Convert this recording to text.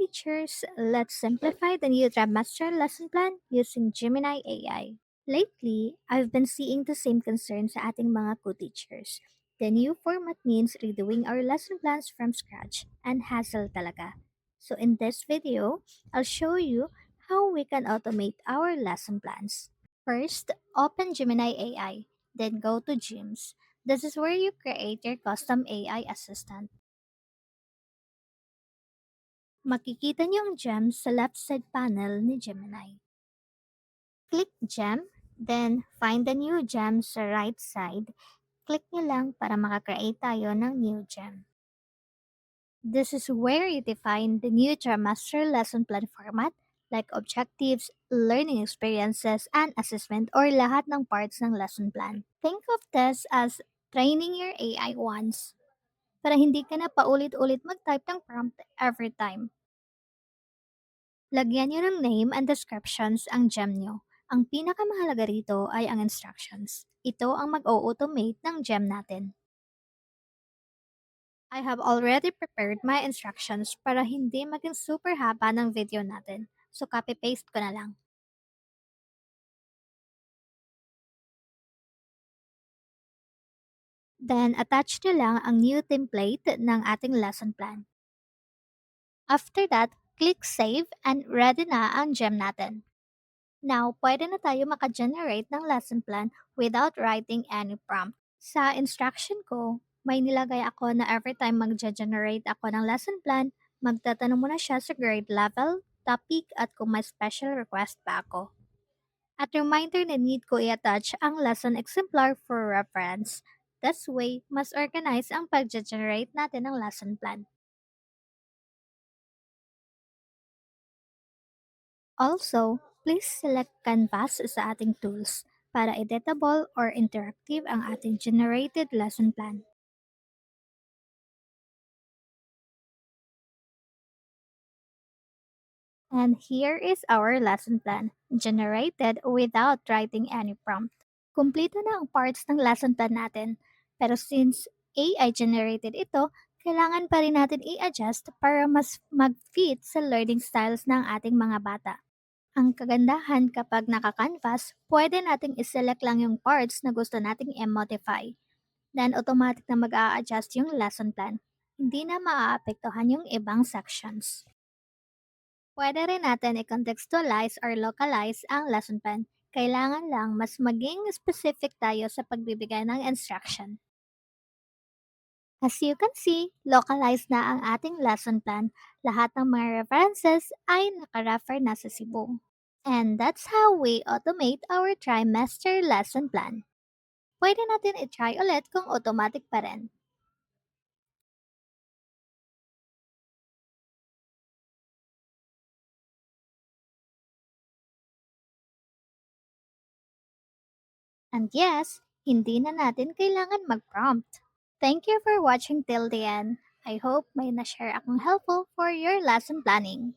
teachers, let's simplify the new trimester lesson plan using Gemini AI. Lately, I've been seeing the same concern sa ating mga co-teachers. The new format means redoing our lesson plans from scratch and hassle talaga. So in this video, I'll show you how we can automate our lesson plans. First, open Gemini AI, then go to Gyms. This is where you create your custom AI assistant. Makikita niyo ang gem sa left side panel ni Gemini. Click gem, then find the new gem sa right side. Click niyo lang para makakreate tayo ng new gem. This is where you define the new trimester lesson plan format like objectives, learning experiences, and assessment or lahat ng parts ng lesson plan. Think of this as training your AI once para hindi ka na paulit-ulit mag-type ng prompt every time. Lagyan niyo ng name and descriptions ang gem niyo. Ang pinakamahalaga rito ay ang instructions. Ito ang mag-o-automate ng gem natin. I have already prepared my instructions para hindi maging super haba ng video natin. So copy-paste ko na lang. Then attach nyo lang ang new template ng ating lesson plan. After that, click save and ready na ang gem natin. Now, pwede na tayo maka-generate ng lesson plan without writing any prompt. Sa instruction ko, may nilagay ako na every time mag-generate ako ng lesson plan, magtatanong muna siya sa grade level, topic at kung may special request pa ako. At reminder na need ko i-attach ang lesson exemplar for reference. This way, mas organized ang pag-generate natin ng lesson plan. Also, please select Canvas sa ating tools para editable or interactive ang ating generated lesson plan. And here is our lesson plan, generated without writing any prompt. Kumpleto na ang parts ng lesson plan natin, pero since AI generated ito, kailangan pa rin natin i-adjust para mas mag-fit sa learning styles ng ating mga bata. Ang kagandahan kapag naka-canvas, pwede nating iselect lang yung parts na gusto nating i-modify. Then automatic na mag-a-adjust yung lesson plan. Hindi na maaapektuhan yung ibang sections. Pwede rin natin i-contextualize or localize ang lesson plan. Kailangan lang mas maging specific tayo sa pagbibigay ng instruction. As you can see, localized na ang ating lesson plan. Lahat ng mga references ay naka-refer na sa Cebu. And that's how we automate our trimester lesson plan. Pwede natin i-try ulit kung automatic pa rin. And yes, hindi na natin kailangan mag-prompt. Thank you for watching till the end. I hope may na-share akong helpful for your lesson planning.